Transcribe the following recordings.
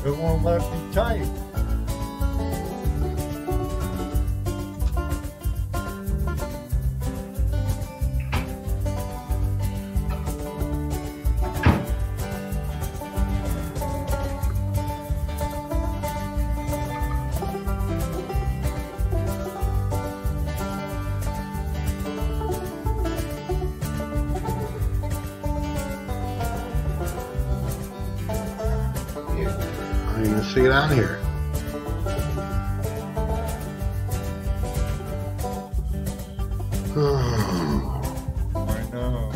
It won't let me type. See it on here. I know.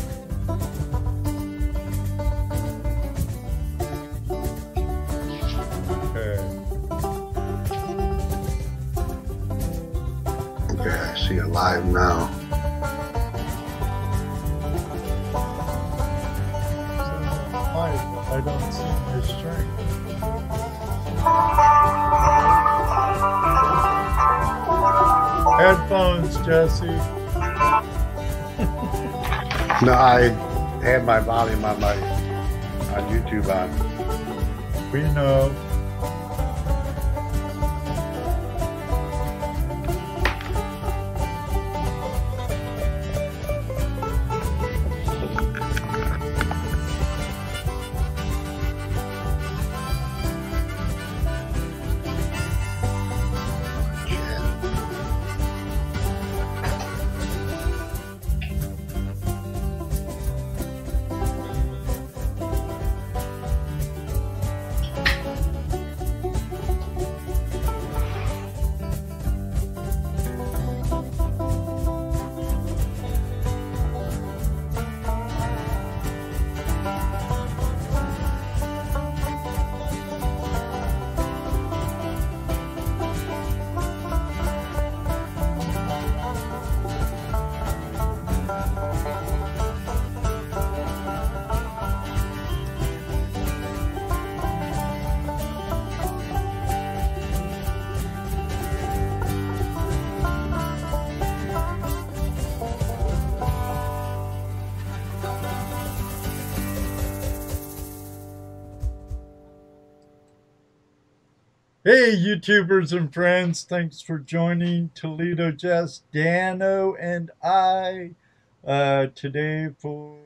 Okay, I see it live now. I don't see my string. Headphones, Jesse. No, I had my volume on YouTube on. We know. Hey, YouTubers and friends, thanks for joining Toledo Jess, Dano, and I today for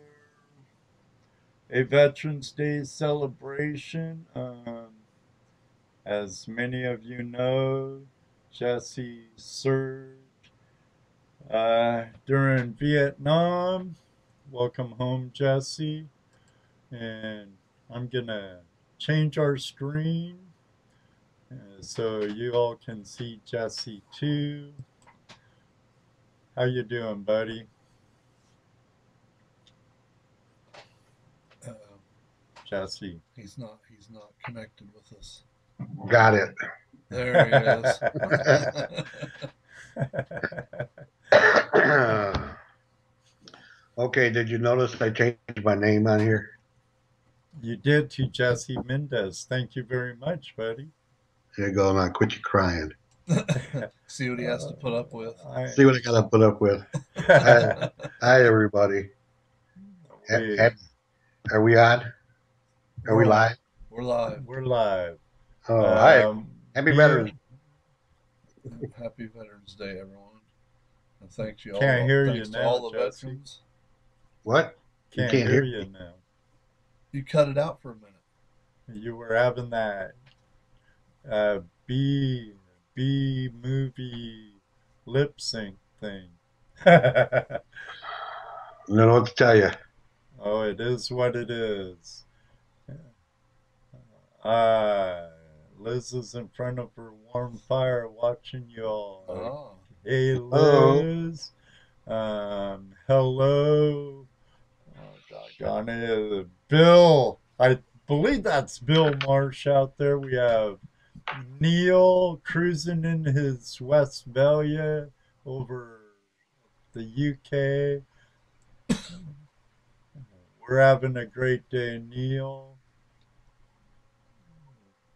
a Veterans Day celebration. As many of you know, Jesse served during Vietnam. Welcome home, Jesse. And I'm going to change our screen so you all can see Jesse too. How you doing, buddy? Jesse. He's not connected with us. Got it. There he is. Okay, did you notice I changed my name on here? You did, to Jesse Mendez. Thank you very much, buddy. There you go. Now quit you crying. See what he has to put up with. See what I got to put up with. Hi, everybody. Are we on? Are we live? We're live. We're live. Oh, hi. Happy Veterans. Happy Veterans Day, everyone. And thanks you all. Can't hear you to now, all the Jesse. veterans. What? Can't hear you now. You cut it out for a minute. You were having that B movie lip sync thing. I don't know what to tell you. Oh, it is what it is. Liz is in front of her warm fire watching you all. Oh. Hey, Liz. Hello. Oh, doggone it. Bill. I believe that's Bill Marsh out there. We have Neil cruising in his Westphalia over the UK. We're having a great day, Neil.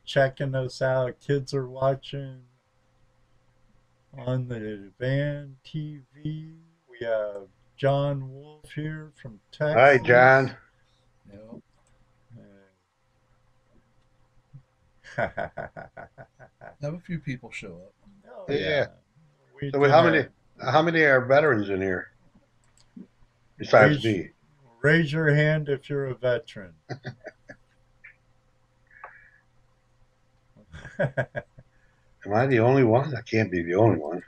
Checking us out. Kids are watching on the Van TV. We have John Wolf here from Texas. Hi, John. Yep. Have a few people show up. Oh Yeah. yeah, we So how didn't many are veterans in here besides raise me? raise your hand if you're a veteran. Am I the only one? I can't be the only one.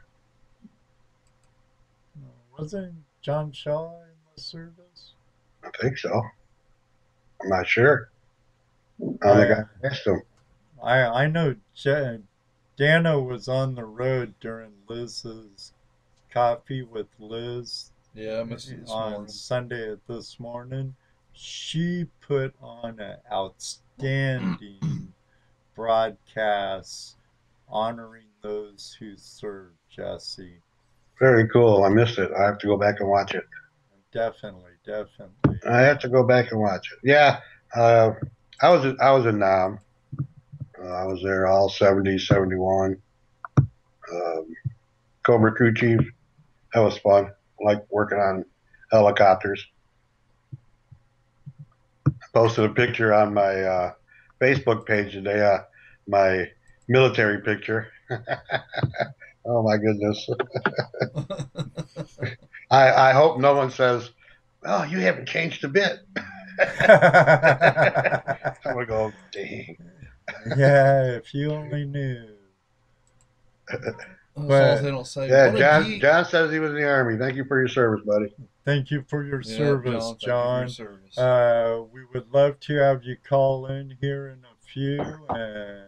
Wasn't John Shaw in the service? I think so. I'm not sure. I'm the guy I who asked him. I know Dana was on the road during Liz's coffee with Liz Yeah, I missed it this on morning. Sunday this morning. She put on an outstanding broadcast honoring those who served, Jesse. Very cool. I missed it. I have to go back and watch it. Definitely, definitely. I have to go back and watch it. Yeah. Uh, I was in Nam. I was there all 70, 71. Um, Cobra crew chief. That was fun. I like working on helicopters. Posted a picture on my Facebook page today. My military picture. Oh my goodness. I hope no one says, "Oh, you haven't changed a bit." I'm gonna go, dang. Yeah, if you only knew. As long as But they don't say, Yeah, "What a John. geek." John says he was in the army. Thank you for your service, buddy. thank you for your Yeah, service, John, thank you for your John. service. We would love to have you call in here in a few, and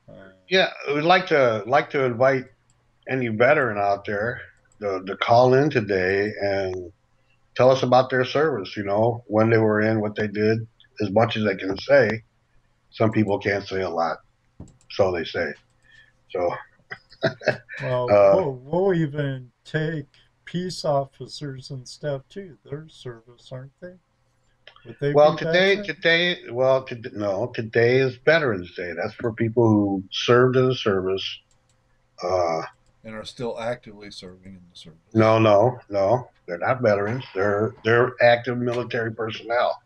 uh, Yeah, we'd like to invite any veteran out there to call in today and tell us about their service. You know, when they were in, what they did, as much as they can say. Some people can't say a lot, so they say. So, well, uh, we'll even take peace officers and stuff too. Their service, aren't they? Would they be well, veterans? no, today is Veterans Day. That's for people who served in the service. Uh, And are still actively serving in the service. no, they're not veterans. They're active military personnel.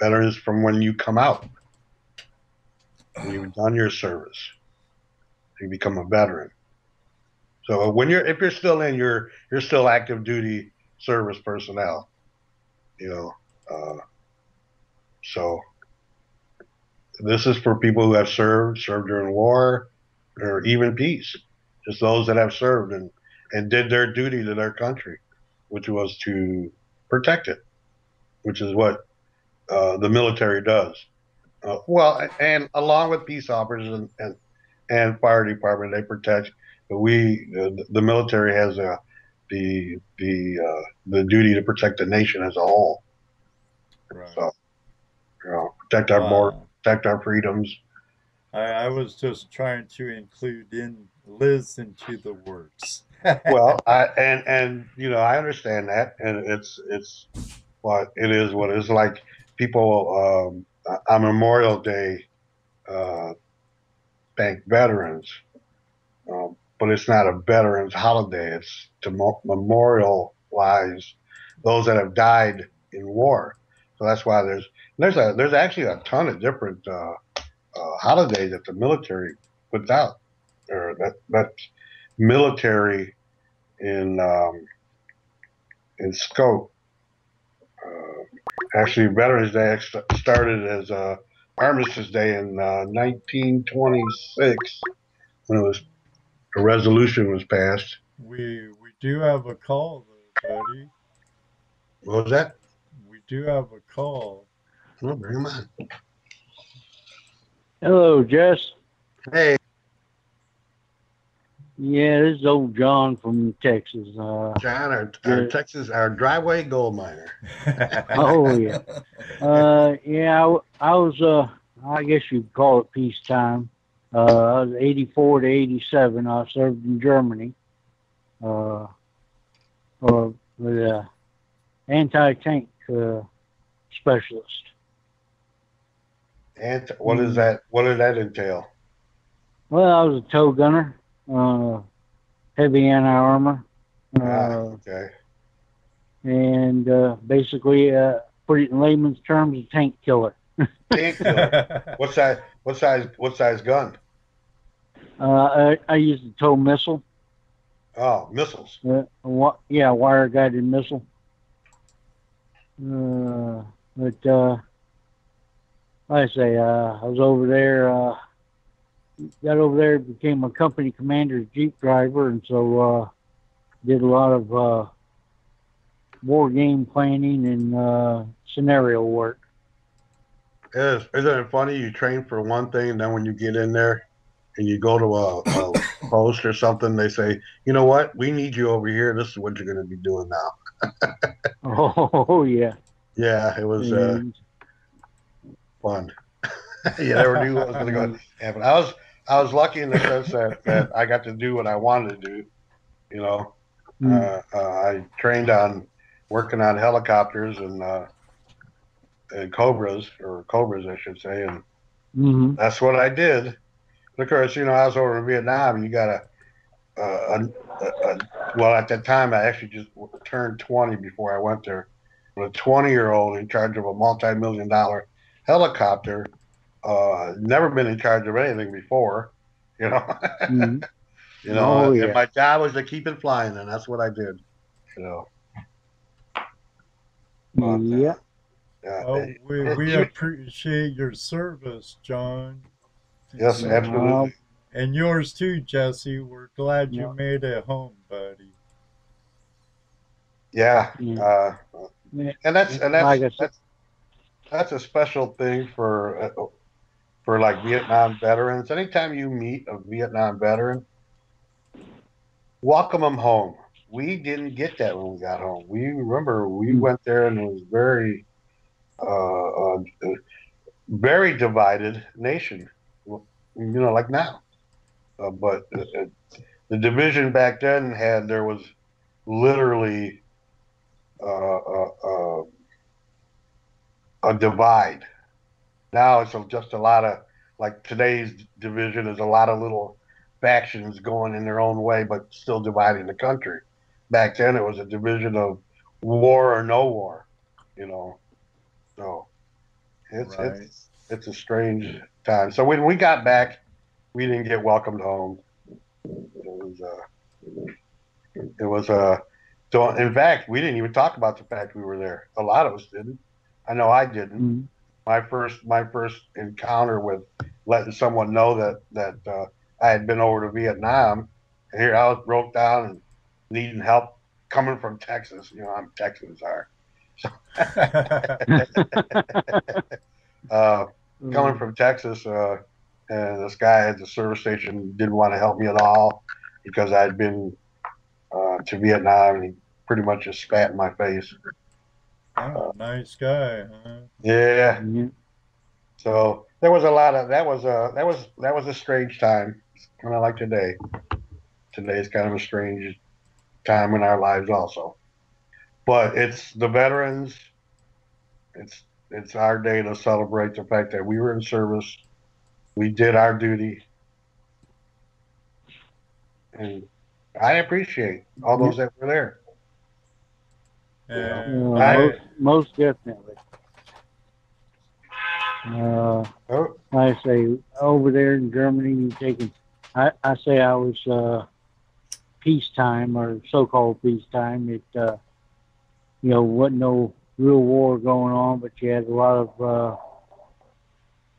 Veterans from when you come out, when you've done your service, you become a veteran. So if you're still in, you're still active duty service personnel. You know, uh, so this is for people who have served during war, or even peace. Just those that have served and did their duty to their country, which was to protect it, which is what the military does. Well, and along with peace officers and fire department, they protect. But the military has the duty to protect the nation as a whole. Right. So protect our border, Wow. protect our freedoms. I was just trying to include in Liz into the works. Well, I understand that, and it's what it is. What it's like. People on Memorial Day uh, thank veterans, but it's not a veterans holiday. It's to memorialize those that have died in war. So that's why there's actually a ton of different holidays that the military puts out, or that's military in scope. Actually, Veterans Day started as Armistice Day in 1926 when a resolution was passed. We do have a call though, buddy. What was that? We do have a call. Oh, bring him on. Hello, Jess. Hey, Yeah, this is old John from Texas. John, our driveway gold miner. Oh yeah. Yeah, I was. I guess you'd call it peacetime. I was 84 to 87. I served in Germany. With a anti-tank specialist. And what is that? What did that entail? Well, I was a tow gunner, heavy anti-armor. Okay. And basically, put it in layman's terms, a tank killer. Tank killer. What size? What size? What size gun? I used a tow missile. Oh, missiles. Yeah, wire guided missile. But like I say, I was over there. Got over there, became a company commander's Jeep driver, and so did a lot of war game planning and scenario work. Isn't it funny? You train for one thing, and then when you get in there and you go to a post or something, they say, "You know what? We need you over here. This is what you're going to be doing now." Oh yeah. Yeah, it was And, fun. You never knew what was going to go happen. I was lucky in the sense that I got to do what I wanted to do. You know, I trained on working on helicopters and cobras, I should say, and that's what I did. Of course, I was over in Vietnam, and you got well, at that time, I actually just turned 20 before I went there. But a 20-year-old in charge of a multi-million-dollar helicopter, never been in charge of anything before, you know. Oh yeah. And my job was to keep it flying, and that's what I did, you know. But, Yeah. Oh, we appreciate your service, John. Yes, absolutely. And yours too, Jesse. We're glad you made it home, buddy. Yeah. And that's a special thing for like Vietnam veterans. Anytime you meet a Vietnam veteran, welcome them home. We didn't get that when we got home. We remember we went there and it was very divided nation, like now. But the division back then there was literally a divide. Now it's just a lot of, like today's division is a lot of little factions going in their own way, but still dividing the country. Back then it was a division of war or no war, So it's a strange time. So when we got back, we didn't get welcomed home. It was so in fact, we didn't even talk about the fact we were there. A lot of us didn't. I know I didn't. My first encounter with letting someone know that I had been over to Vietnam, and here I was broke down and needing help coming from Texas. I'm Texans are. So coming from Texas, and this guy at the service station didn't want to help me at all because I'd been to Vietnam, and he pretty much just spat in my face. Oh, nice guy, huh? Yeah. So there was a lot of that was a strange time, kind of like today. Today's kind of a strange time in our lives also. But it's the veterans. It's our day to celebrate the fact that we were in service. We did our duty, and I appreciate all those that were there. Most definitely. Like I say, over there in Germany, I say I was peacetime or so-called peacetime. It wasn't no real war going on, but you had a lot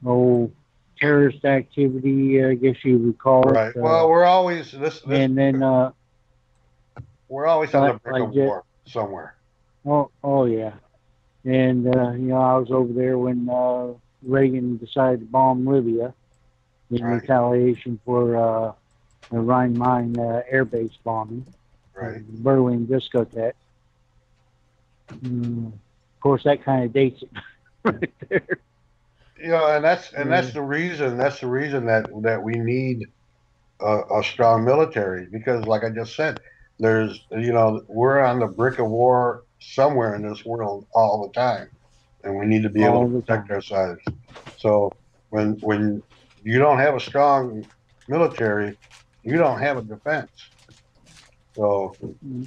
of terrorist activity, I guess you would call it. Right. Well, we're always and then we're always on the brink of war somewhere. Oh yeah, and I was over there when Reagan decided to bomb Libya in retaliation for the Rhine-Main air base bombing, Berlin discotheque. Of course, that kind of dates it right there. And that's the reason that we need a strong military, because, like I just said, we're on the brink of war somewhere in this world all the time, and we need to be able to protect ourselves. So when you don't have a strong military, you don't have a defense. So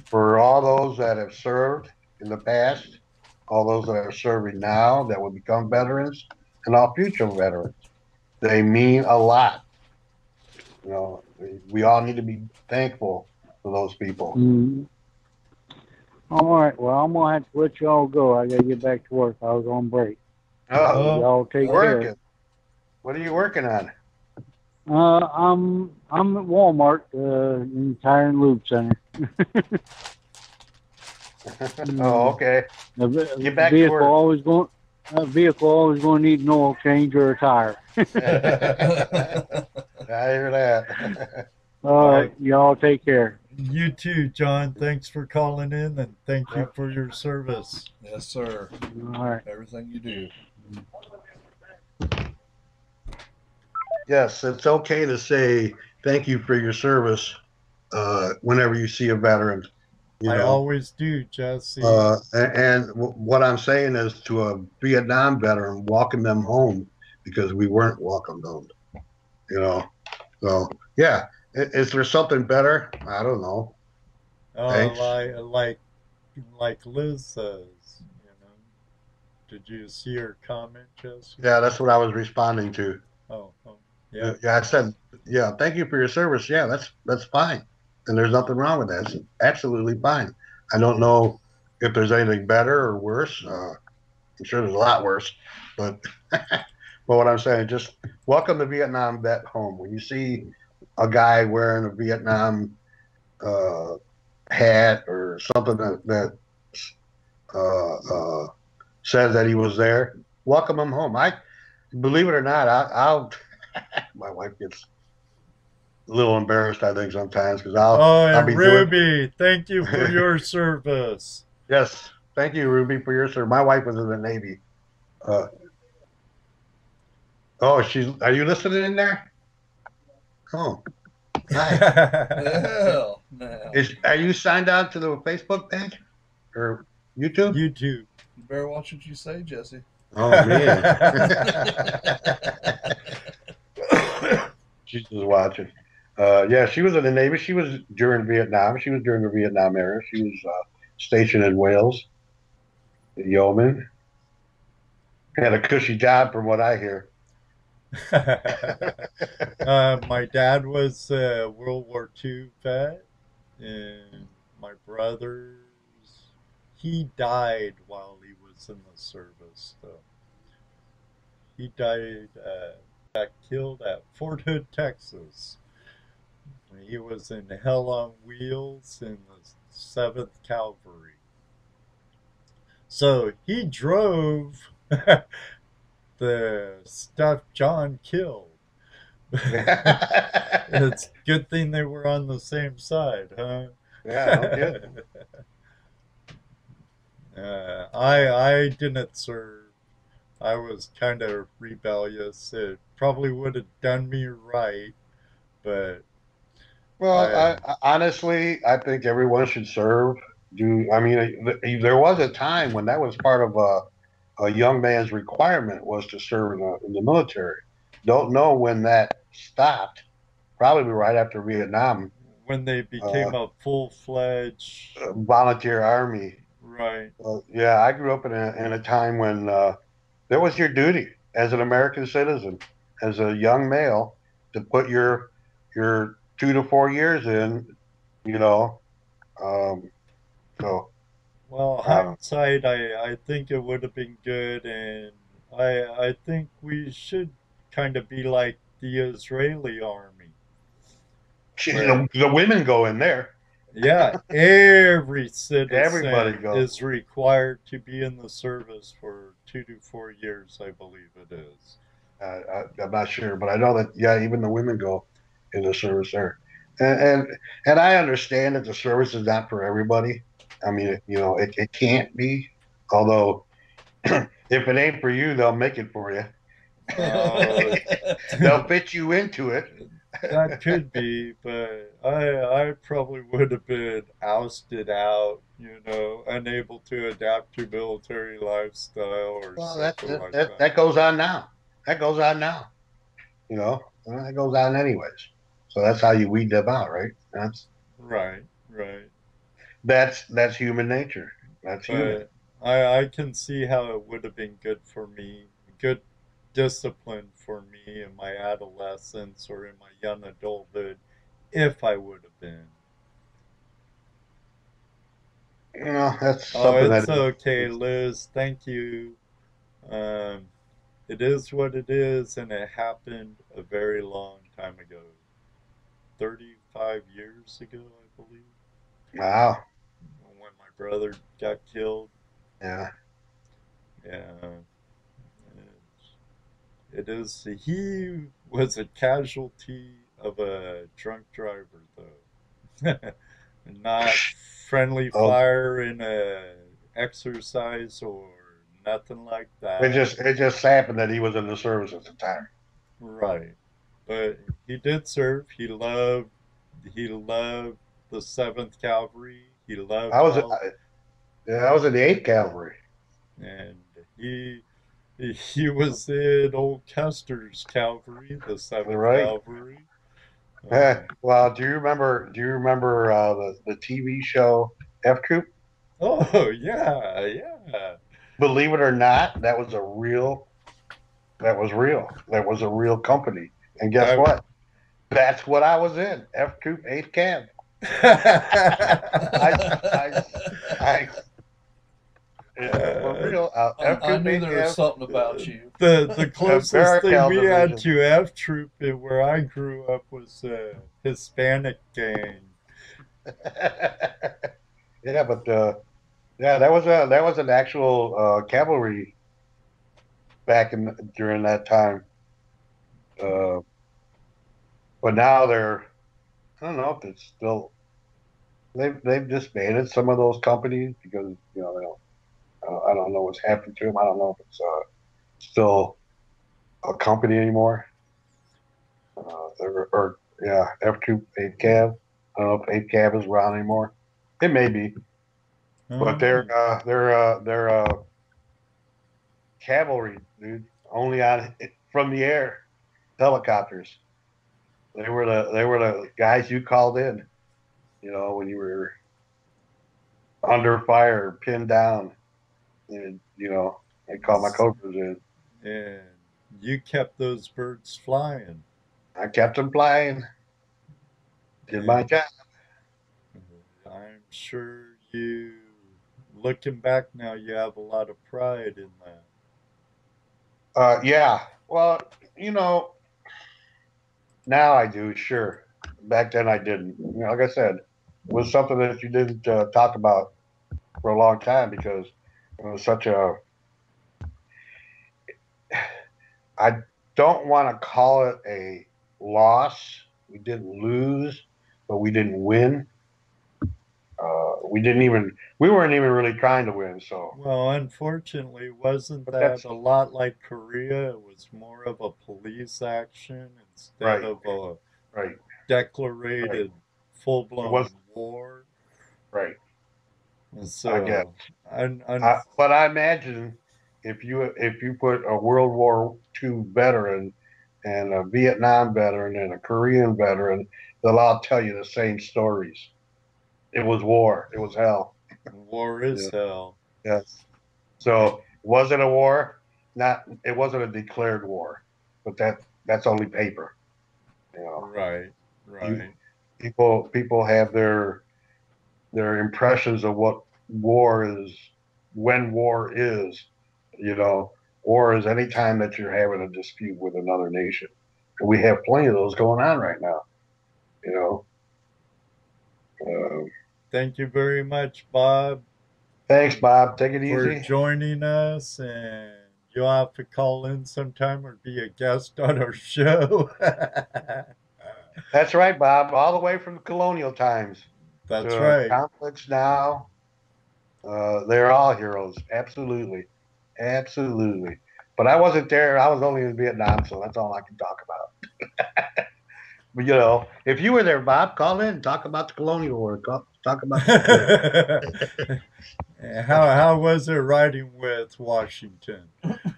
for all those that have served in the past, all those that are serving now that will become veterans, and all future veterans. They mean a lot. You know, we all need to be thankful for those people. Mm. All right. Well, I'm gonna have to let y'all go. I gotta get back to work. I was on break. So Oh, y'all take care. working. What are you working on? I'm at Walmart in the Tire and Lube Center. Oh, okay. The Get back to vehicle work. always going. A vehicle always going to need an oil change or a tire. I hear that. All right, y'all take care. You too, John. Thanks for calling in and thank you Yep. for your service. Yes, sir. All right. Everything you do. Yes, it's okay to say thank you for your service whenever you see a veteran. You I know, always do, Jesse. what I'm saying is to a Vietnam veteran, welcome them home because we weren't welcomed home. You know, so yeah, is there something better? I don't know. Thanks. Like Liz says, you know. Did you see her comment, Jesse? Yeah, that's what I was responding to. Oh, yeah. Yeah, I said, yeah, thank you for your service. Yeah, that's fine, and there's nothing wrong with that. It's absolutely fine. I don't know if there's anything better or worse. I'm sure there's a lot worse, but but what I'm saying, just welcome the Vietnam vet home. When you see a guy wearing a Vietnam uh, hat or something that uh, says that he was there, welcome him home. I believe it or not, I'll my wife gets a little embarrassed, I think, sometimes because I'll And be doing. Ruby, thank you for your service. Yes, thank you, Ruby, for your service. My wife was in the Navy. Uh, oh, she's. Are you listening in there? Oh, hi. Hell, now. Are you signed on to the Facebook page or YouTube? You too. You better watch what you say, Jesse. Oh man, she's just watching. Yeah, she was in the Navy. She was during Vietnam. She was during the Vietnam era. She was stationed in Wales, yeoman. Had a cushy job, from what I hear. My dad was a World War II vet, and my brother's, he died while he was in the service, though. He got killed at Fort Hood, Texas. He was in Hell on Wheels in the 7th Cavalry. So he drove the stuff John killed. It's a good thing they were on the same side, huh? Yeah, no kidding. I didn't serve. I was kind of rebellious. It probably would have done me right, but Well, honestly, I think everyone should serve. I mean, there was a time when that was part of a young man's requirement was to serve in the military. Don't know when that stopped. Probably right after Vietnam. when they became a full-fledged, Volunteer army. right? Yeah, I grew up in a time when there was your duty as an American citizen, as a young male, to put your 2 to 4 years in. You know, um, so Well, hindsight, I think it would have been good, and I think we should kind of be like the Israeli army. Where, the women go in there. yeah, every Everybody citizen goes. is required to be in the service for 2 to 4 years, I believe it is. I'm not sure, but I know that yeah, even the women go in the service there, and and I understand that the service is not for everybody. I mean, it can't be. Although, if it ain't for you, they'll make it for you. Uh, They'll fit you into it. that could be, but I probably would have been ousted out, unable to adapt to military lifestyle or Well, something like that goes on now. That goes on now. That goes on anyways. So that's how you weed them out, right? Right, right. That's human nature. That's human. But I can see how it would have been good for me, good discipline for me in my adolescence or in my young adulthood if I would have been. That's Oh, something it's that okay, Liz. Thank you. Um, it is what it is, and it happened a very long time ago. 35 years ago, I believe, wow. when my brother got killed. Yeah. Yeah, it is. He was a casualty of a drunk driver, though. Not friendly Oh, fire in a exercise or nothing like it that. just happened that he was in the service at the time. Right. But he did serve. He loved the Seventh Cavalry. He loved I was help, yeah, I was in the Eighth Cavalry. and he he was in old Custer's cavalry, the All Seventh right. Cavalry. Um, Well, do you remember the TV show F Troop? oh yeah, yeah. Believe it or not, that was real. That was a real company. And guess I, what? That's what I was in. F Troop 8th Cab. I I I for uh, real. F I Troop knew 8th there was Cab, something about you. the closest thing Barracuda we had Division. to F Troop where I grew up was a Hispanic gang. Yeah, but yeah, that was an actual cavalry back in during that time. Uh, but now I don't know if it's still they've disbanded some of those companies because they don't, I don't know what's happened to them. I don't know if it's still a company anymore. Or yeah, F Troop 8 Cab. I don't know if 8 Cab is around anymore. It may be, but Oh, they're cavalry, dude. Only on from the air, helicopters. They were the guys you called in. When you were under fire, pinned down, and they called my coachers in. and you kept those birds flying. I kept them flying. Did my And job. I'm sure looking back now, you have a lot of pride in that. Yeah. Well, you know, now I do. Sure. Back then I didn't. Like I said, it was something that you didn't talk about for a long time because it was such a. I don't want to call it a loss. We didn't lose, but we didn't win. We weren't even really trying to win. So, Well, unfortunately, wasn't but that that's a lot like Korea? It was more of a police action instead right, of a right, right. declared It full-blown was war. right. I guess. So, un But I imagine if you put a World War II veteran and a Vietnam veteran and a Korean veteran, they'll all tell you the same stories. It was war. It was hell. war Yeah. is hell. Yes. So was it a war? Not. It wasn't a declared war, but that's only paper. You know, Right, you right. people have their impressions of what war is, when war is. You know, war is any time that you're having a dispute with another nation, and we have plenty of those going on right now. You know. Uh, Thank you very much, Bob, Thanks, Bob. Take it for easy. joining us, and you'll have to call in sometime or be a guest on our show. That's right, Bob. All the way from colonial times That's to right. conflicts now. They're all heroes. Absolutely. Absolutely. But I wasn't there. I was only in Vietnam, so that's all I can talk about. But if you were there, Bob, call in, talk about the colonial war, talk about the How was it riding with Washington?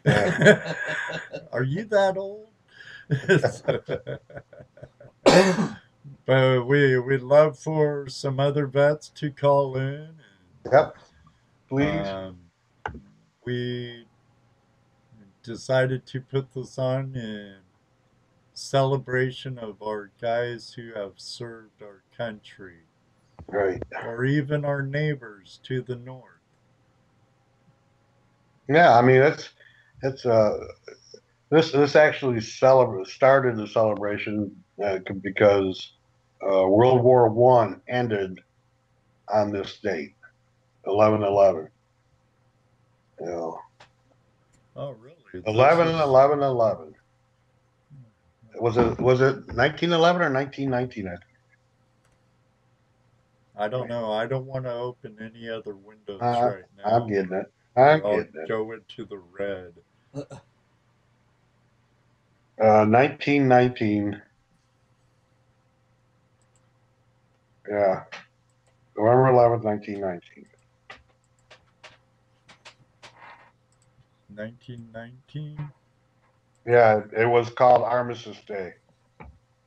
yeah. Are you that old? But we'd love for some other vets to call in. Yep. Please. Um, we decided to put this on in celebration of our guys who have served our country, Right. or even our neighbors to the north. Yeah, I mean it's this actually started the celebration because World War One ended on this date, 11/11. You know, Oh, really? This 11 is. 11 11. Was it 1911 or 1919? I don't know. I don't want to open any other windows Uh, right I'm now, getting it. or I'm I'll getting it. go into the red. 1919. Yeah, November 11th, 1919. 1919. Yeah, it was called Armistice Day.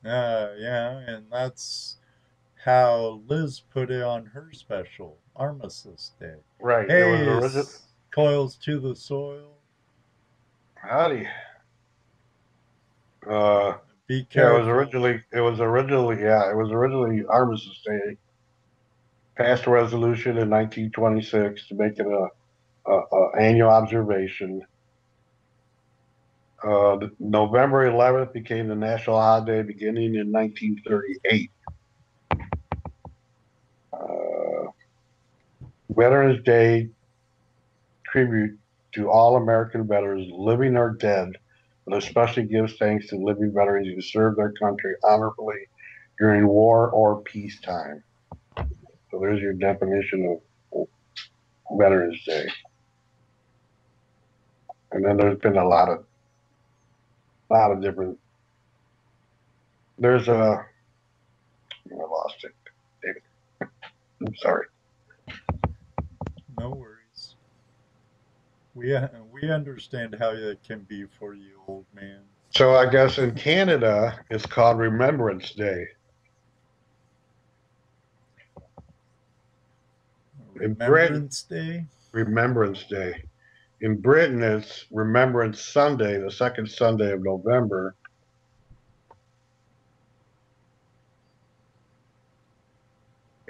Yeah, and that's how Liz put it on her special, Armistice Day. Right. It was Hey, original. coils to the soil. Howdy. Uh, Be yeah, careful. it was originally Armistice Day. Passed a resolution in 1926 to make it a annual observation. November 11th became the national holiday beginning in 1938. Uh, Veterans Day tribute to all American veterans, living or dead, but especially gives thanks to living veterans who served their country honorably during war or peacetime. So there's your definition of Veterans Day. And then there's been a lot of different. There's a I lost it, David. I'm sorry. No worries. We understand how it can be for you, old man. So I guess in Canada it's called Remembrance Day. In Britain, Remembrance Day. Remembrance Day. In Britain, it's Remembrance Sunday, the second Sunday of November.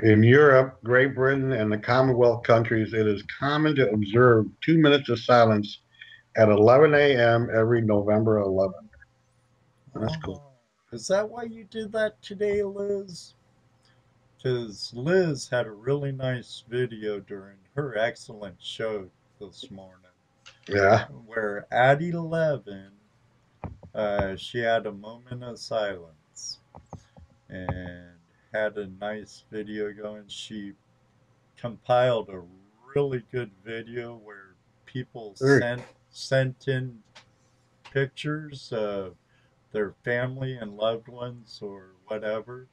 In Europe, Great Britain, and the Commonwealth countries, it is common to observe 2 minutes of silence at 11 a.m. every November 11th. That's cool. Oh, is that why you did that today, Liz? Because Liz had a really nice video during her excellent show this morning, Yeah. where at 11, she had a moment of silence and had a nice video going. She compiled a really good video where people Very sent in pictures of their family and loved ones or whatever,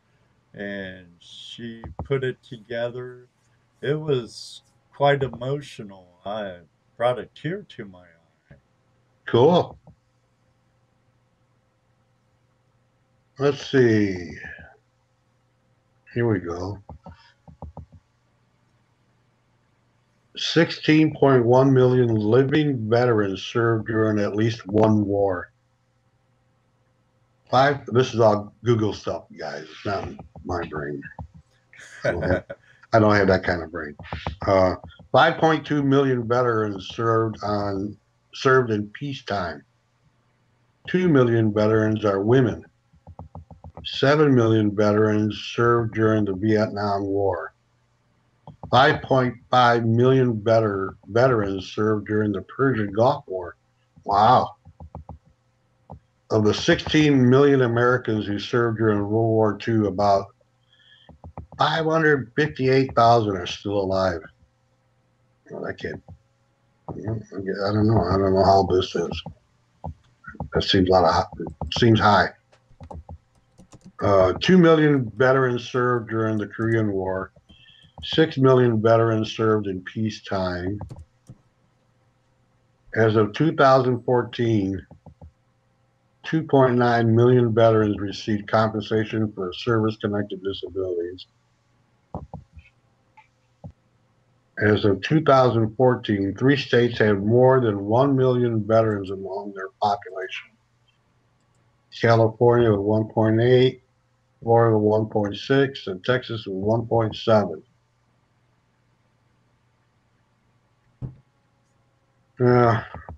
and she put it together. It was quite emotional. I brought a tear to my eye. cool. Let's see. Here we go. 16.1 million living veterans served during at least one war. This is all Google stuff, guys. It's not my brain. I don't have that kind of brain. 5.2 million veterans served in peacetime. 2 million veterans are women. 7 million veterans served during the Vietnam War. 5.5 million veterans served during the Persian Gulf War. Wow. Of the 16 million Americans who served during World War II, about 558,000 are still alive. Well, I can't. I don't know. I don't know how this is. That seems high. 2 million veterans served during the Korean War. 6 million veterans served in peacetime. As of 2014, 2.9 million veterans received compensation for service-connected disabilities. As of 2014, 3 states had more than 1 million veterans among their population. California with 1.8, Florida 1.6, and Texas with 1.7.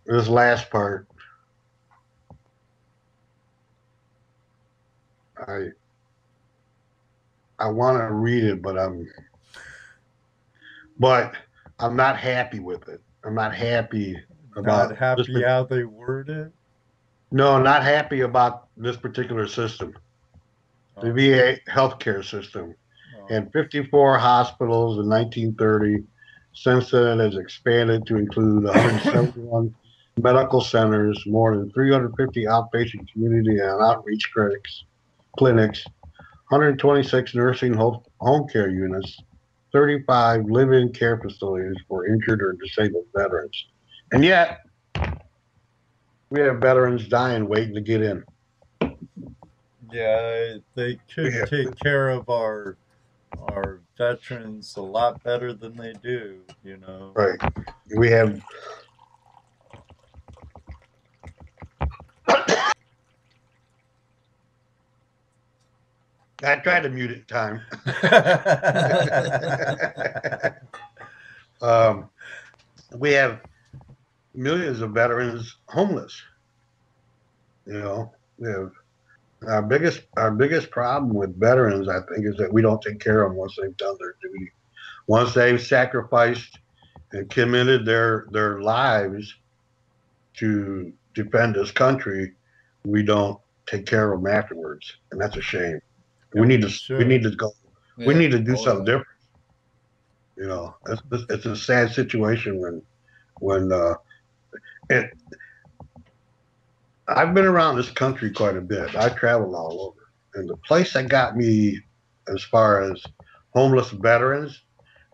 This last part, I I want to read it, but I'm not happy with it. I'm not happy Not about this. happy how they word it. No, not happy about this particular system. The Oh, VA healthcare system oh, had 54 hospitals in 1930. Since then, it has expanded to include 171 medical centers, more than 350 outpatient community and outreach clinics, 126 nursing home care units, 35 live-in care facilities for injured or disabled veterans. And yet, we have veterans dying waiting to get in. yeah, they could Yeah, take care of our veterans a lot better than they do, you know. right. We have I tried to mute it time. um, we have millions of veterans homeless. You know, we have our biggest problem with veterans, I think, is that we don't take care of them once they've done their duty. Once they've sacrificed and committed their lives to defend this country, we don't take care of them afterwards, and that's a shame. We And need we to we should. need to go. We Yeah. need to do Oh something yeah. different. You know, it's a sad situation when it, I've been around this country quite a bit. I traveled all over, and the place that got me, as far as homeless veterans,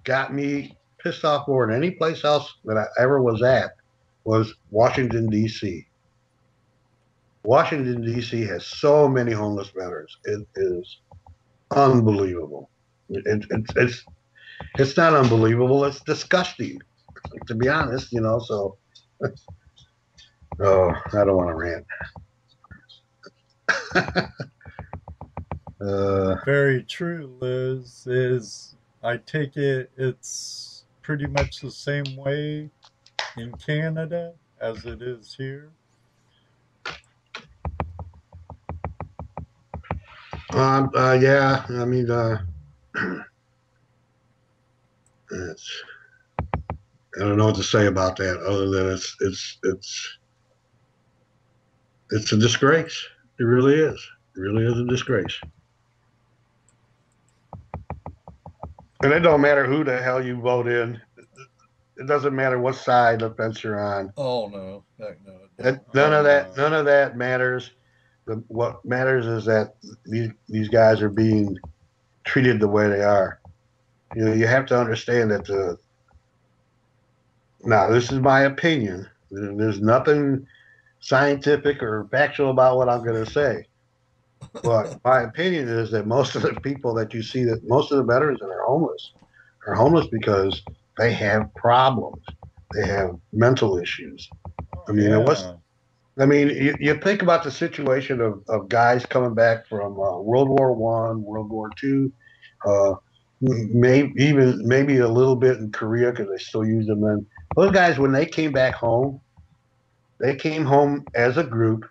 got me pissed off more than any place else that I ever was at, was Washington D.C. Washington D.C. has so many homeless veterans. It is unbelievable. It's not unbelievable. It's disgusting, to be honest. So oh, I don't want to rant. uh, Very true, Liz. Is I take it it's pretty much the same way in Canada as it is here. yeah, I mean, it's, I don't know what to say about that other than it's a disgrace. It really is. It really is a disgrace. And it don't matter who the hell you vote in. It doesn't matter what side of the fence you're on. Oh no. Heck no, it That, don't. none Oh of that. no. None of that matters. What matters is that these guys are being treated the way they are. You have to understand that now this is my opinion. There's nothing scientific or factual about what I'm going to say. But my opinion is that most of the people that you see, that most of the veterans that are homeless because they have problems. They have mental issues. Oh I mean, it was. yeah. I mean, you think about the situation of guys coming back from World War One, World War Two, maybe a little bit in Korea because they still use them then. Those guys, when they came home as a group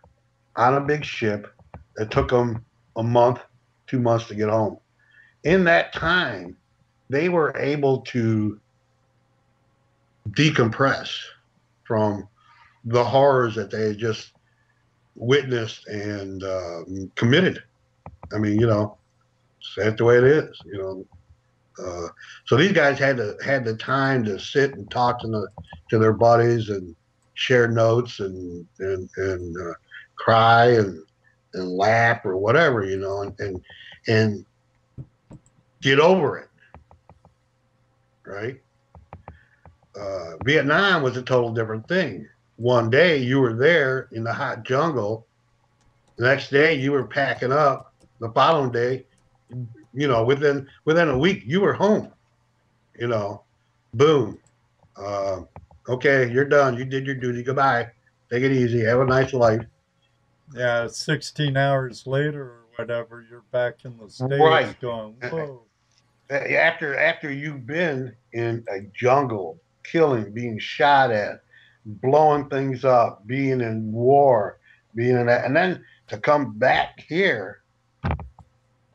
on a big ship. It took them a month, 2 months to get home. In that time, they were able to decompress from the horrors that they had just witnessed and committed. I mean, that's the way it is. So these guys had the time to sit and talk to their buddies and share notes and cry and laugh or whatever, and get over it, right? Vietnam was a total different thing. One day you were there in the hot jungle. The next day you were packing up. The following day, within a week you were home. You know, boom. Okay, you're done. You did your duty. Goodbye. Take it easy. Have a nice life. Yeah, 16 hours later or whatever, you're back in the States Right. going, whoa. After you've been in a jungle, killing, being shot at, blowing things up, being in war, being in that, and then to come back here.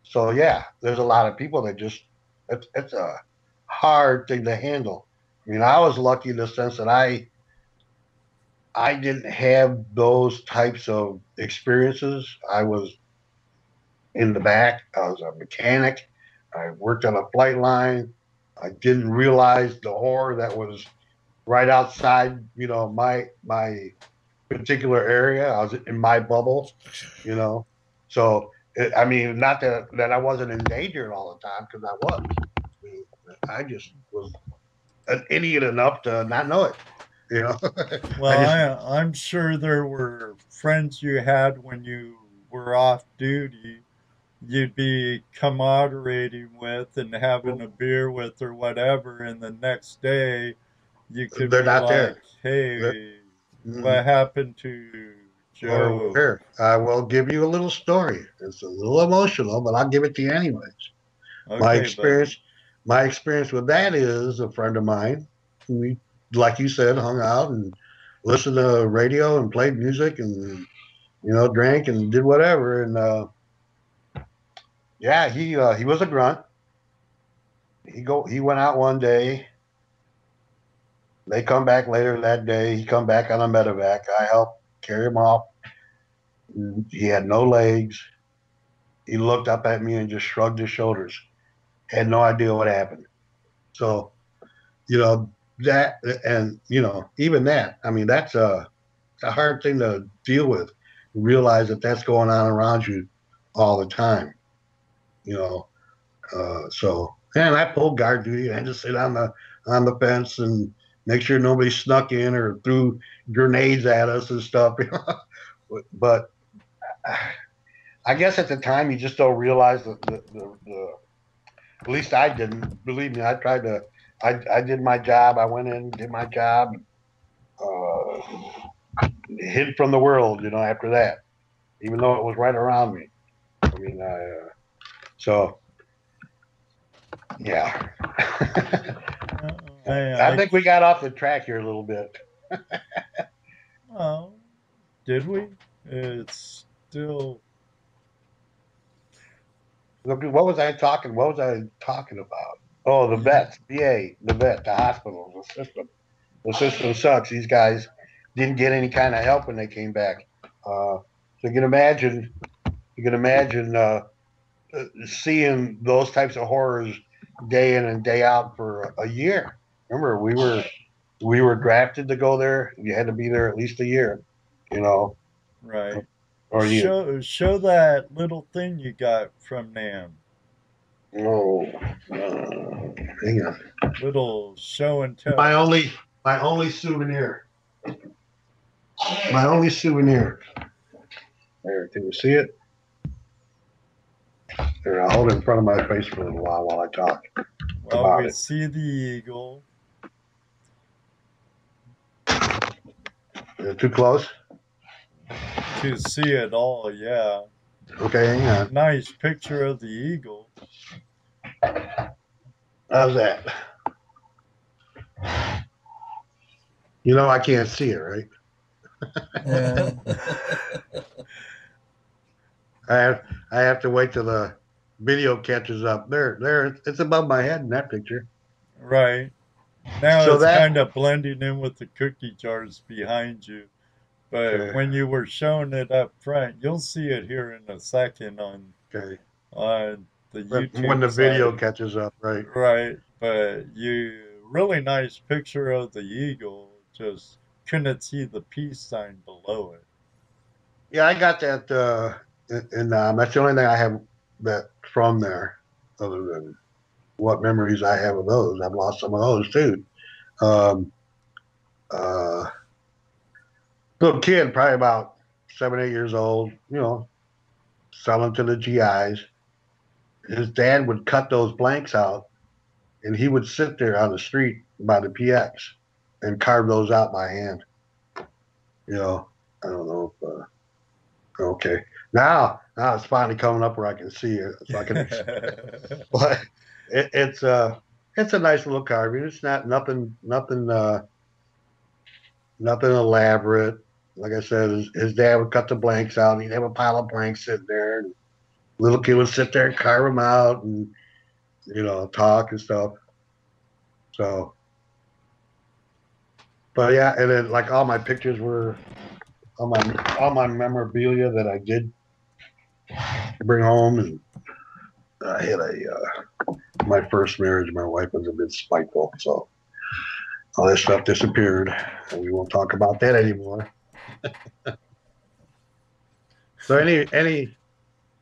So yeah, there's a lot of people that just it's a hard thing to handle. I mean, I was lucky in the sense that I didn't have those types of experiences. I was in the back. I was a mechanic. I worked on a flight line. I didn't realize the horror that was right outside, my particular area. I was in my bubble, you know. So I mean, not that I wasn't in danger all the time, because I was. I mean, I just was an idiot enough to not know it. You know, I Well, just I'm sure there were friends you had when you were off duty you'd be camaraderie with and having a beer with or whatever, and the next day you could they're be not like, there. They're, hey, mm, what happened to or Joe? here, I will give you a little story. It's a little emotional, but I'll give it to you anyways. My Okay, buddy. experience, my experience with that is a friend of mine. We, like you said, hung out and listened to radio and played music and drank and did whatever. And yeah, he was a grunt. He went out one day. They come back later that day. He come back on a medevac. I helped carry him off. He had no legs. He looked up at me and just shrugged his shoulders. Had no idea what happened. So you know that, and even that. I mean, that's a hard thing to deal with. Realize that that's going on around you all the time. You know, so and I pulled guard duty. I had to sit on the fence and make sure nobody snuck in or threw grenades at us and stuff. But I guess at the time you just don't realize the at least I didn't. Believe me, I tried to. I did my job. I went in, did my job, uh, hid from the world. After that, even though it was right around me. I mean, so yeah. I I, think we got off the track here a little bit. well, did we? It's still, What was I talking? What was I talking about? Oh, the vets, VA, the vet, the hospitals, the system. The system sucks. These guys didn't get any kind of help when they came back. So you can imagine. You can imagine seeing those types of horrors day in and day out for a year. Remember, we were drafted to go there. You had to be there at least a year. You know, right. or you. Show that little thing you got from Nam. Oh, hang on. Little show and My tell. only, my only souvenir. My only souvenir. There, can you see it? Here, I'll hold it in front of my face for a little while I talk Well, about we it. see the eagle. Is it too close? To see it all, yeah. Okay, hang on. Nice picture of the eagle. How's that? I can't see it, right? Yeah. I have to wait till the video catches up. There, it's above my head in that picture. Right. Now So it's that, kind of blending in with the cookie jars behind you. But okay, when you were showing it up front, you'll see it here in a second okay. on the But when YouTube the video side. catches up, right? Right. But you really nice picture of the eagle. Just couldn't see the peace sign below it. Yeah, I got that, and that's the only thing I have that from there, other than what memories I have of those. I've lost some of those too. Um, uh, Little kid, probably about 7, 8 years old, selling to the GIs. His dad would cut those blanks out and he would sit there on the street by the PX and carve those out by hand. You know, I don't know if okay. Now it's finally coming up where I can see it, so I can. But it's a nice little carving. It's not nothing elaborate. Like I said, his dad would cut the blanks out. And he'd have a pile of blanks sitting there. And little kid would sit there and carve them out, and talk and stuff. So, but yeah, and then like all my pictures were all my memorabilia that I did bring home, and I had my first marriage. My wife was a bit spiteful, so all that stuff disappeared, and we won't talk about that anymore. So any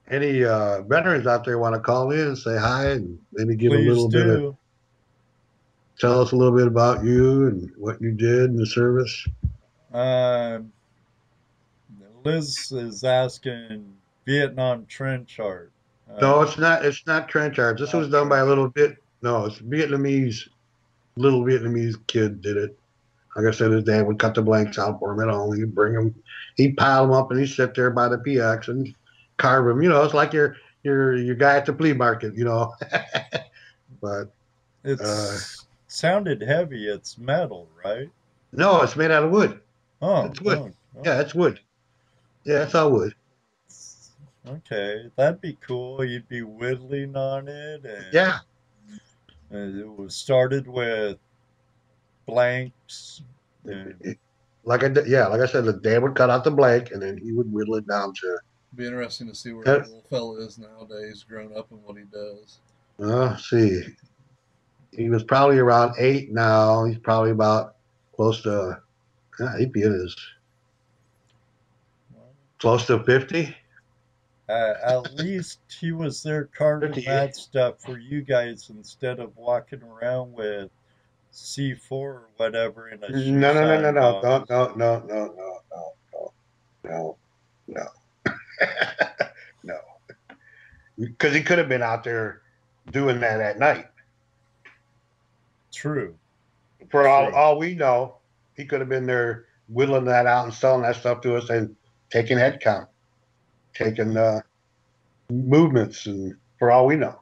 veterans out there want to call in and say hi and maybe give a Please little bit of do. tell us a little bit about you and what you did in the service. Um, Liz is asking Vietnam trench art. No, it's not. It's not trench arts. This was Not done by a trench little art. bit. No, it's Vietnamese. Little Vietnamese kid did it. Like I said, his dad would cut the blanks out for him at home. He'd bring them. He'd pile them up and he'd sit there by the PX and carve them. It's like your guy at the flea market. But It's sounded heavy. It's metal, right? no, it's made out of wood. Oh, It's wood. oh, oh. Yeah, it's wood. Yeah, it's all wood. Okay, that'd be cool. You'd be whittling on it, Yeah. and it was started with blanks. And Like I said, the dad would cut out the blank and then he would whittle it down to. Be interesting to see where Uh, the little fella is nowadays, grown up, and what he does. see, he was probably around 8 now. He's probably about close to. Yeah, he'd be in his close to 50. at least he was there carving 58. that stuff for you guys instead of walking around with C4 or whatever in a shoe No, no, no, no, shine no, no, box. no, no, no, no, no, no, no. Because he could have been out there doing that at night. True, For all, true. all we know, he could have been there whittling that out and selling that stuff to us and taking head count, taking movements, and for all we know.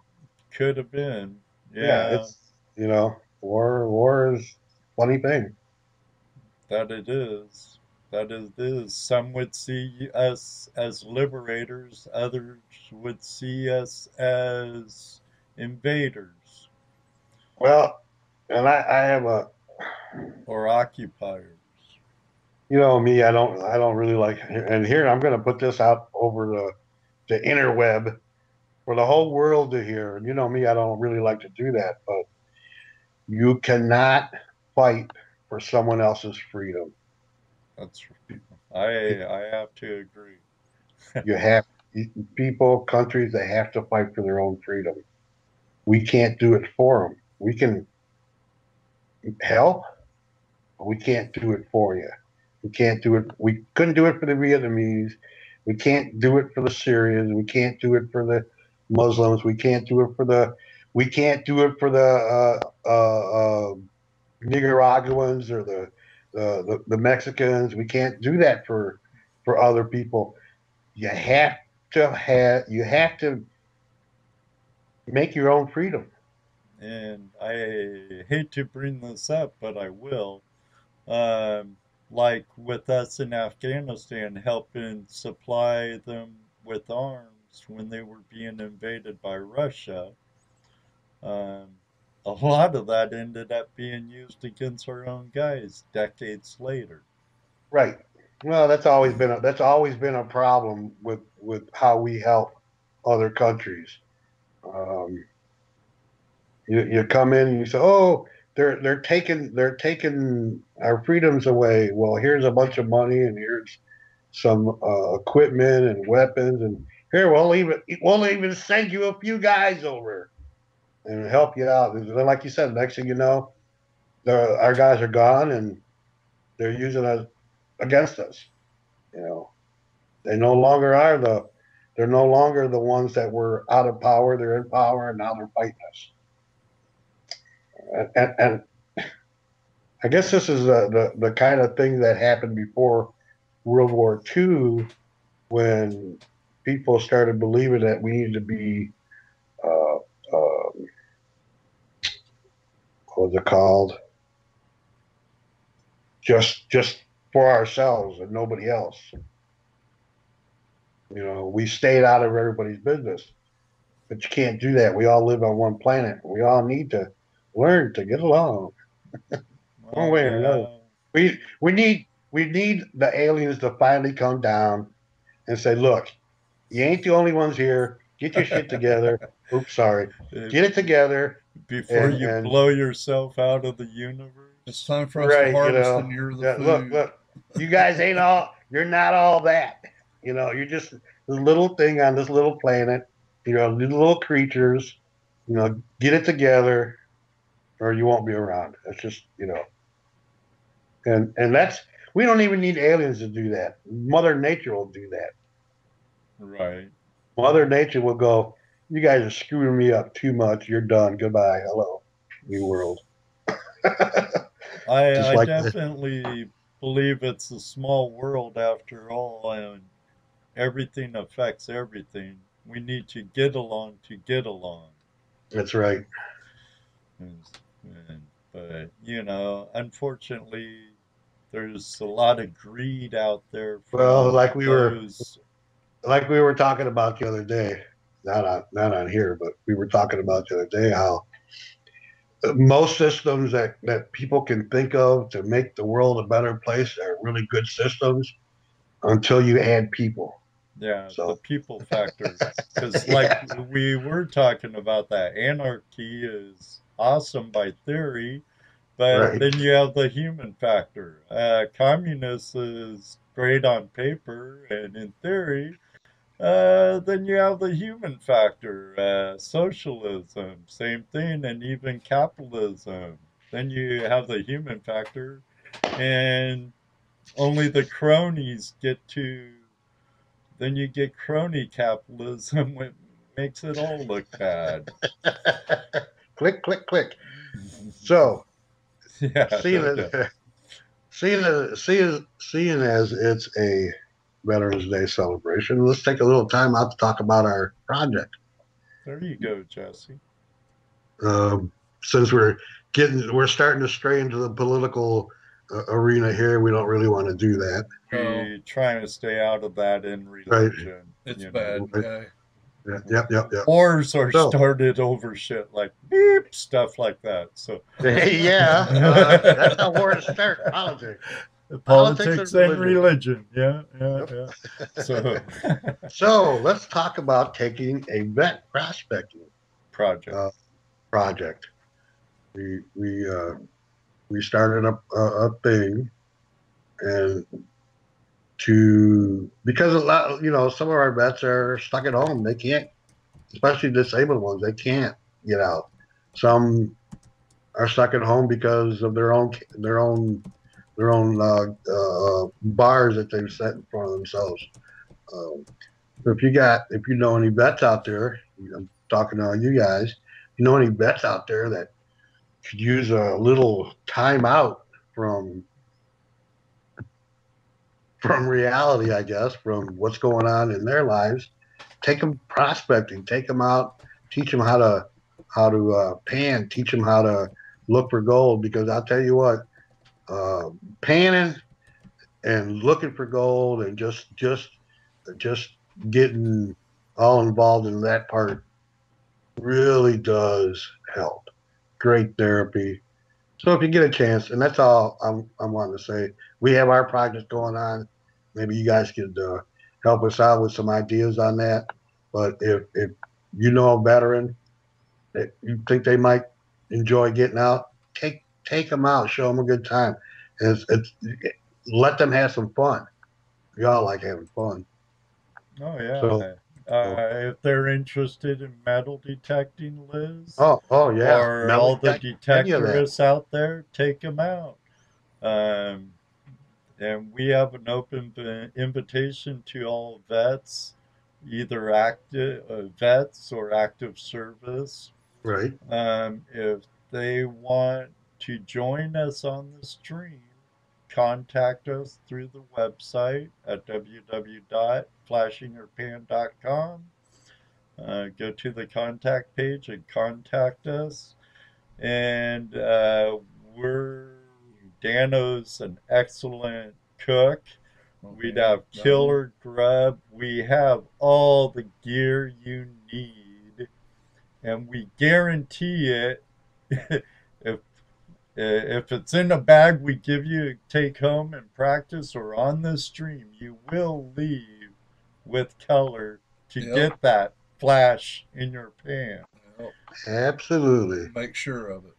Could have been. Yeah, Yeah, it's war is a funny thing. that it is. That it is. Some would see us as liberators, others would see us as invaders Well, and I have a or occupiers. me, I don't really like, and here I'm going to put this out over the interweb for the whole world to hear. And me, I don't really like to do that, but you cannot fight for someone else's freedom. That's I have to agree. You have people, countries, they have to fight for their own freedom. We can't do it for them. We can help, but we can't do it for you. We can't do it. We couldn't do it for the Vietnamese. We can't do it for the Syrians. We can't do it for the Muslims. We can't do it for the. We can't do it for the Nicaraguans or the Mexicans. We can't do that for other people. You have you have to make your own freedom. And I hate to bring this up, but I will. Um, like with us in Afghanistan, helping supply them with arms when they were being invaded by Russia. Um, a lot of that ended up being used against our own guys decades later. Right. Well, that's always been a problem with how we help other countries. Um, you come in and you say, "Oh, they're taking our freedoms away." Well, here's a bunch of money and here's some equipment and weapons, and here we'll even send you a few guys over and help you out. And then, like you said, next thing you know, our guys are gone and they're using us against us. You know, they no longer are they're no longer the ones that were out of power. They're in power and now they're fighting us. and I guess this is the kind of thing that happened before World War II when people started believing that we needed to be uh, uh, what was it called? Just for ourselves and nobody else. We stayed out of everybody's business, but you can't do that. We all live on one planet. We all need to learn to get along one Well, way or another. yeah. We need the aliens to finally come down and say, look, you ain't the only ones here. Get your shit together. Oops, sorry. If, Get it together before and you and blow yourself out of the It's universe. time for us to right, harvest and you're the yeah, look, food. look, you guys ain't all. You're not all that. You're just a little thing on this little planet. Little creatures. Get it together, or you won't be around. It's just and that's we don't even need aliens to do that. Mother Nature will do that. Right. Mother Nature will go, you guys are screwing me up too much. You're done. Goodbye. Hello, new world. Just I like that. definitely believe it's a small world after all, and everything affects everything. We need to get along to get along. That's right. And, but, unfortunately, there's a lot of greed out there Well, from those. like we were talking about the other day, not on here, but we were talking about the other day how most systems that people can think of to make the world a better place are really good systems until you add people. Yeah, the So people factor. Because, like yeah, we were talking about, that anarchy is awesome by theory, but right. then you have the human factor. Communist is great on paper and in theory. Then you have the human factor. Socialism, same thing, and even capitalism. Then you have the human factor, and only the cronies get to. Then you get crony capitalism, which makes it all look bad. Click, click, click. So Yeah, seeing no doubt. as seeing as it's a Veterans Day celebration, let's take a little time out to talk about our project. There you go, Jesse. Um, since we're starting to stray into the political arena here, we don't really want to do that, Oh, We trying to stay out of that in right? religion, it's you know. bad, guy. Yeah, yep, yep, yep. Wars are So, started over shit like beep stuff like that. So yeah, that's how wars start. Politics and politics and religion. religion. Yeah, yeah, Yep. yeah. So So let's talk about taking a vet prospecting project. uh, project. We started a thing, and because a lot, some of our vets are stuck at home. They can't, especially disabled ones. They can't get out. Some are stuck at home because of their own bars that they've set in front of themselves. Um, so if you know any vets out there, I'm talking to all you guys. If you know any vets out there that could use a little time out from from reality, I guess, from what's going on in their lives, take them prospecting, take them out, teach them how to pan, teach them how to look for gold. Because I'll tell you what, uh, panning and looking for gold and just getting all involved in that part really does help. Great therapy. So if you get a chance, and that's all I'm wanting to say, we have our project going on. Maybe you guys could help us out with some ideas on that. But if you know a veteran that you think they might enjoy getting out, take them out, show them a good time, it's let them have some fun. We all like having fun. Oh So, yeah. so If they're interested in metal detecting, Liz, oh yeah, or metal all the detector, any of that. detectorists out there, take them out. Um, and we have an open invitation to all vets, either active vets or active service. Right. If they want to join us on the stream, contact us through the website at www.flashingyourpan.com. Go to the contact page and contact us. And we're Dano's an excellent cook. We'd have killer grub. We have all the gear you need, and we guarantee it. if if it's in a bag we give you take home and practice or on the stream, you will leave with color to get that flash in your pan. Yep. Absolutely. Make sure of it.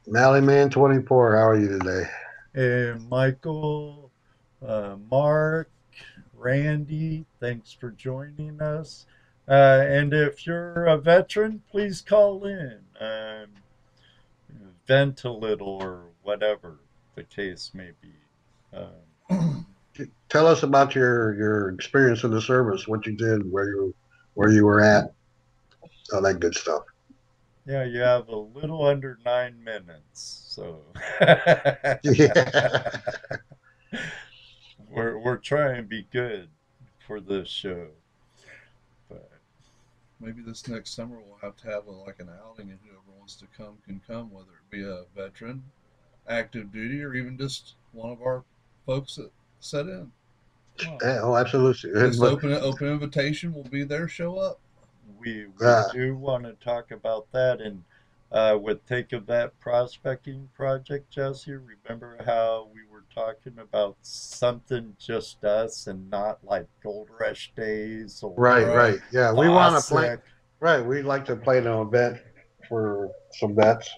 Mallyman 24, how are you today? And Michael, Mark, Randy, thanks for joining us. And if you're a veteran, please call in, vent a little or whatever the case may be. Tell us about your experience in the service, what you did, where you were at, all that good stuff. Yeah, you have a little under 9 minutes, so Yeah. we're trying to be good for this show. But maybe this next summer we'll have to have like an outing, and whoever wants to come can come, whether it be a veteran, active duty, or even just one of our folks that set in. Oh, absolutely. Just open invitation. We'll be there. Show up. We do want to talk about that. And with Take a Vet prospecting project, Jesse, remember how we were talking about something just us and not like Gold Rush Days or right. Yeah, we want to play. Bosick? Right, we'd like to play an event for some vets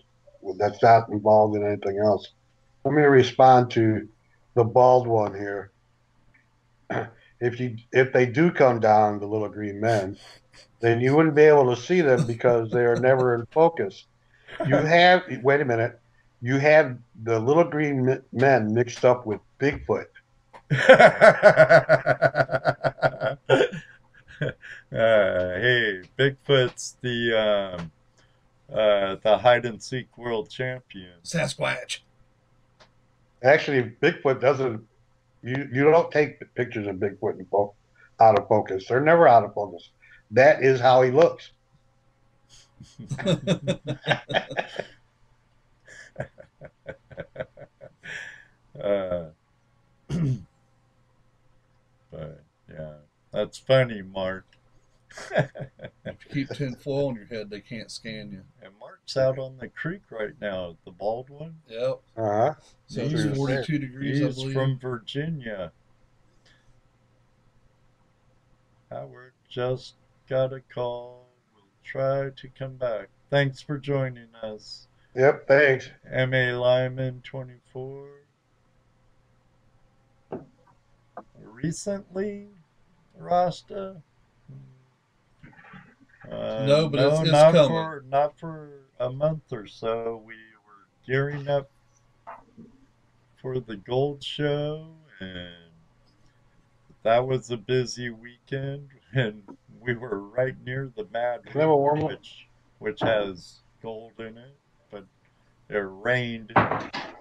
that's not involved in anything else. Let me respond to the bald one here. If they do come down, the little green men, then you wouldn't be able to see them because they are never in focus. Wait a minute, you have the little green men mixed up with Bigfoot. Hey, Bigfoot's the hide and seek world champion. Sasquatch. Actually, Bigfoot doesn't. You don't take pictures of Bigfoot out of focus. They're never out of focus. That is how he looks. But yeah, that's funny, Mark. If you keep tinfoil on your head, they can't scan you. And Mark's out on the creek right now, the bald one. Yep. Uh-huh. So it's 42 degrees, I He's believe. from Virginia. Howard just got a call. We'll try to come back. Thanks for joining us. Yep, thanks. M.A. Lyman 24. Recently, Rasta? No, but it's not coming. Not for a month or so. We were gearing up for the Gold Show, and that was a busy weekend, and we were right near the Mad River, which has gold in it, but it rained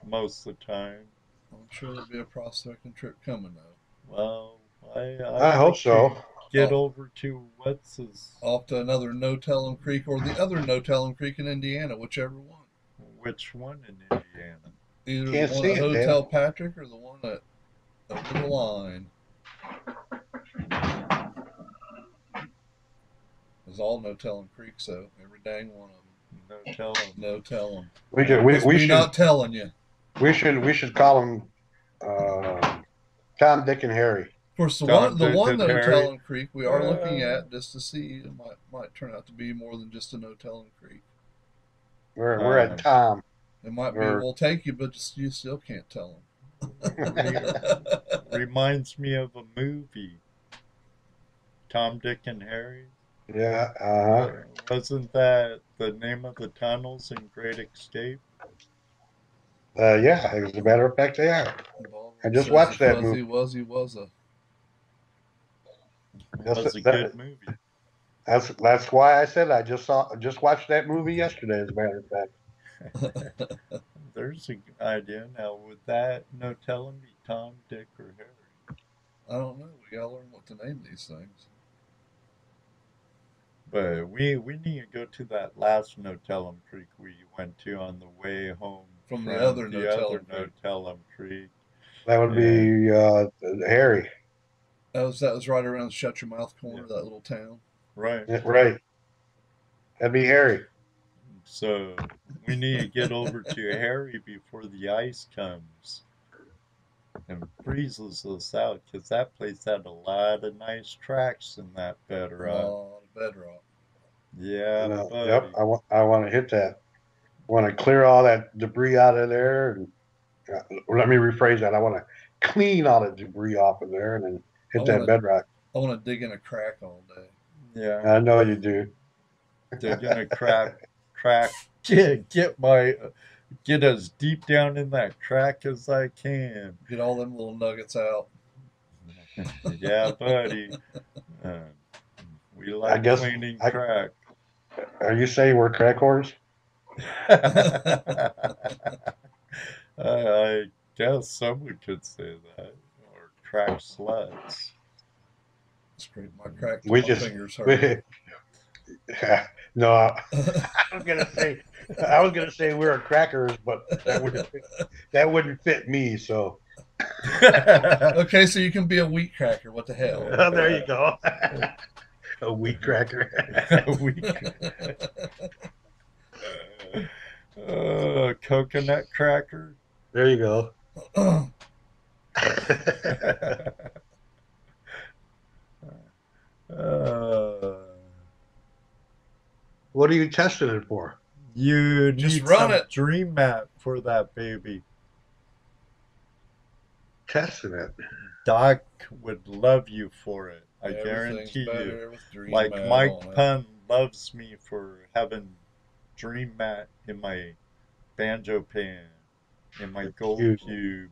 most of the time. I'm sure there'll be a prospecting trip coming, though. Well, I hope so. Get over to off to another No Tellin' Creek or the other No Tellin' Creek in Indiana, whichever one. Which one in Indiana? Either the one at Hotel Patrick or the one at over the line. It's all No Tellin' Creek, so every dang one of them. No tellin'. We should not telling you. We should call them Tom, Dick, and Harry. Of course, the one No Tellin' Creek we are looking at just to see it might turn out to be more than just a No Tellin' Creek. We're at Tom. It might be we'll take you, but you still can't tell them. Reminds me of a movie, Tom, Dick, and Harry. Yeah. Wasn't that the name of the tunnels in Great Escape? Yeah, as a matter of fact, they are. I just watched that movie. He was a. That's a good movie. That's why I said I just watched that movie yesterday. As a matter of fact, There's an idea. Now, would that no telling be Tom, Dick, or Harry? I don't know. We gotta learn what to name these things. But we need to go to that last no tellum creek we went to on the way home From the from other the no-tellum other no creek. tellum creek. That would And be Harry. That was right around the Shut Your Mouth corner yeah, of that little town. right. Yeah, right. That'd be Harry. So we need to get over to Harry before the ice comes and freezes us out, because that place had a lot of nice tracks in that A bedrock. lot of bedrock. Yeah, Yep. buddy. I want to hit that. Want to clear all that debris out of there, and let me rephrase that. I want to clean all the debris off of there, and then I hit that wanna bedrock. I wanna dig in a crack all day. Yeah, I know you do. digging a crack. Get as deep down in that crack as I can. Get all them little nuggets out. Yeah, buddy. Uh, we I like guess. cleaning crack. Are you saying we're crack whores? I guess someone could say that. Or crack sluts. Scrape my crack till We my just. fingers hurt. We, no, I was gonna say we're crackers, but that wouldn't fit me. So Okay, so you can be a wheat cracker. What the hell? there you go. A wheat cracker. Coconut cracker. There you go. uh, What are you testing it for? you Just need run some it. dream map for that baby. Testing it. Doc would love you for it. I Everything's guarantee you. better with Dream Like Mat Mike on it. Pun loves me for having dream mat in my banjo pan, in my gold Cute. cube.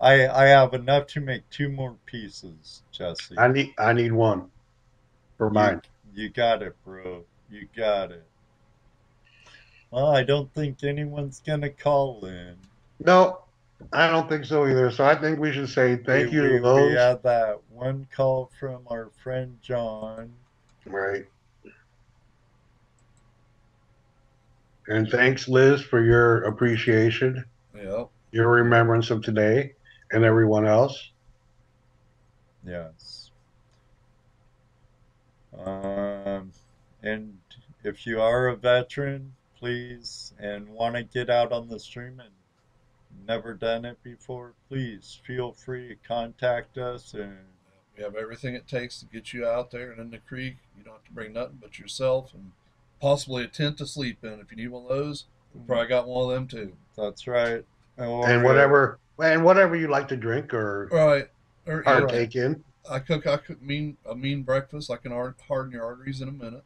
I have enough to make 2 more pieces, Jesse. I need one for You mine. you got it, bro. You got it. Well, I don't think anyone's gonna call in. No, I don't think so either. So I think we should say thank you to We those. had that one call from our friend John. Right. And thanks, Liz, for your appreciation, Yep. your remembrance of today, and everyone else. Yes. And if you are a veteran, please, and want to get out on the stream and never done it before, please feel free to contact us. And We have everything it takes to get you out there and in the creek. You don't have to bring nothing but yourself and possibly a tent to sleep in. If you need one of those, we probably got one of them too. that's right. And whatever you like to drink or Right. Or partake in. I cook a mean breakfast. I can harden your arteries in a minute.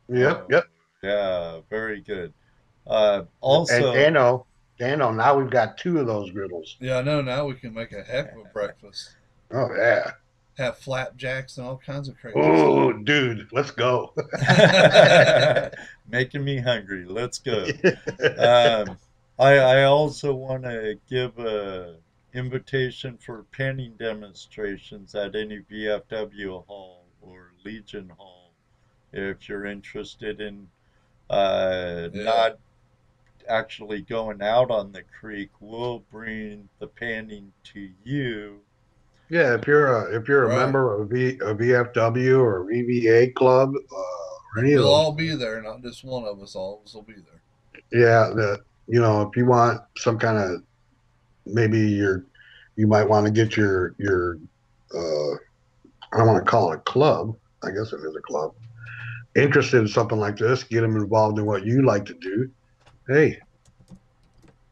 Yep, yep. Yeah, very good. And Also, Dano, now we've got 2 of those griddles. Yeah, I know. Now we can make a heck of a breakfast. Oh yeah. Have flapjacks and all kinds of crazy Oh, dude, let's go. stuff. making me hungry. Let's go. I also want to give a invitation for panning demonstrations at any VFW hall or Legion hall if you're interested in not actually going out on the creek. We'll bring the panning to you. Yeah, if you're a Right. member of a VFW or VVA club or any of We'll those, all be there, not just one of us. All of us will be there. yeah, if you want some kind of maybe you might want to get your I don't want to call it a club. I guess it is a club. Interested in something like this, get them involved in what you like to do. Hey,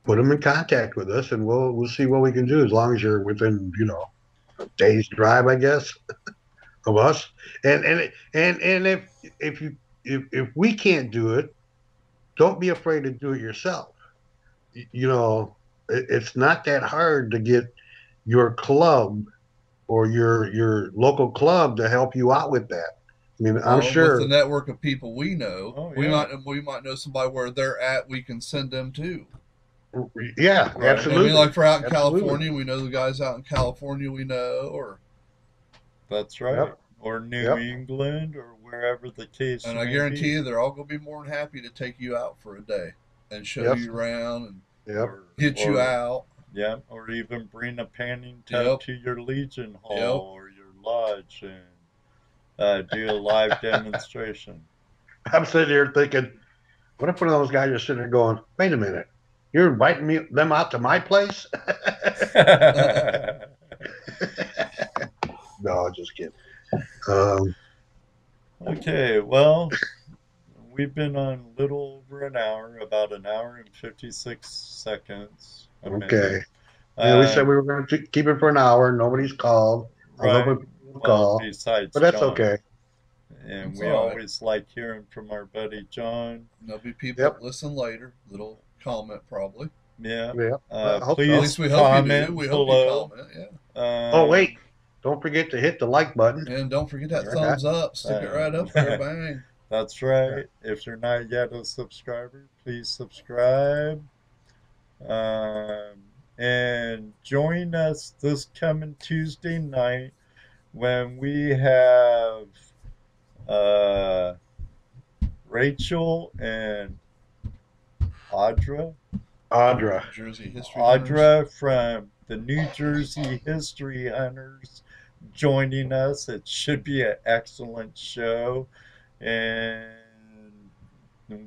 put them in contact with us, and we'll see what we can do as long as you're within a day's drive, I guess, of us. And if we can't do it, don't be afraid to do it yourself. It's not that hard to get your club or your local club to help you out with that. I mean, I'm Well, sure. with the network of people we know, Oh, we yeah. might know somebody where they're at. We can send them to. Yeah, Right. absolutely. I mean, like for out in Absolutely. California, we know the guys out in California we know, or That's right. Yep. Or New Yep. England, or wherever the case and may I guarantee be. you they're all gonna be more than happy to take you out for a day and show Yep. you around and Yep. get you out. Yeah, or even bring a panning tub to your Legion Hall or your lodge and do a live demonstration. I'm sitting here thinking, what if one of those guys are sitting there going, wait a minute, you're inviting them out to my place? No, just kidding. Okay, well, we've been on a little over an hour, about an hour and 56 seconds. Okay. Yeah, we said we were going to keep it for an hour. Nobody's called. I love when people call, besides but that's John. okay. And That's we all right. always like hearing from our buddy John. There'll be people that listen later. Little comment probably. Yeah. Yeah. I hope Please At least we hope you comment do. We hope below. you comment. Yeah. Oh, wait. Don't forget to hit the like button. And don't forget that thumbs up. Stick it right up there. Bang. That's right. If you're not yet a subscriber, please subscribe. And join us this coming Tuesday night when we have Rachel and Audra. Jersey History Audra from the New Jersey History Hunters joining us. It should be an excellent show. And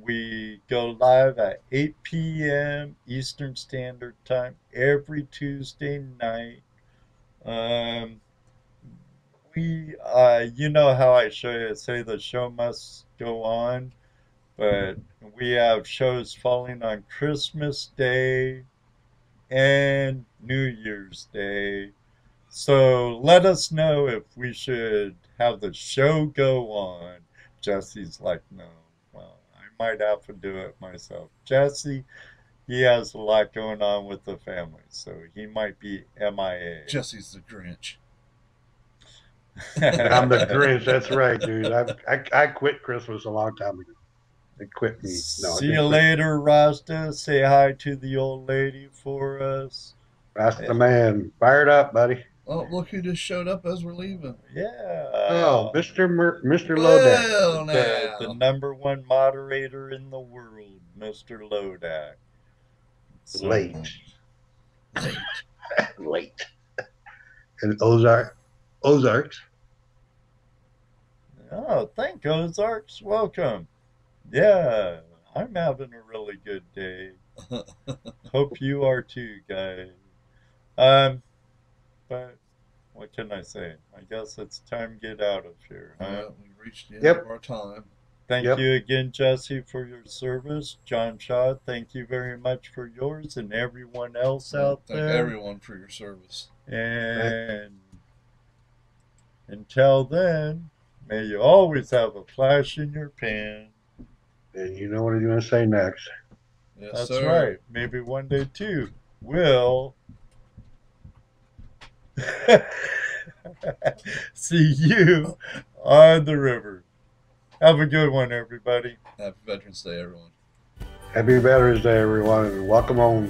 we go live at 8 p.m. Eastern Standard Time every Tuesday night. You know how I say the show must go on, but we have shows falling on Christmas Day and New Year's Day. So let us know if we should have the show go on. Jesse's like, no. Well, I might have to do it myself. Jesse, he has a lot going on with the family, so he might be MIA. Jesse's the Grinch. I'm the Grinch. That's right, dude. I quit Christmas a long time ago. They quit me. No, see you later, Rasta. Say hi to the old lady for us. Rasta man. Fired up, buddy. Oh, look who just showed up as we're leaving. Yeah. Oh, Mr. Lodak. Well, now. The number one moderator in the world, Mr. Lodak. So, Late. Late. And Ozarks. Oh, thank Ozarks. Welcome. Yeah, I'm having a really good day. Hope you are too, guys. But what can I say? I guess it's time to get out of here, huh? We reached the end of our time. Thank you again, Jesse, for your service. John Shaw, thank you very much for yours, and everyone else out there. Thank everyone for your service. And until then, may you always have a flash in your pan. And you know what he's going to say next. Yes, That's sir. right. Maybe one day, too, we'll see you on the river. Have a good one, everybody. Happy Veterans Day, everyone. Happy Veterans Day, everyone, and welcome home.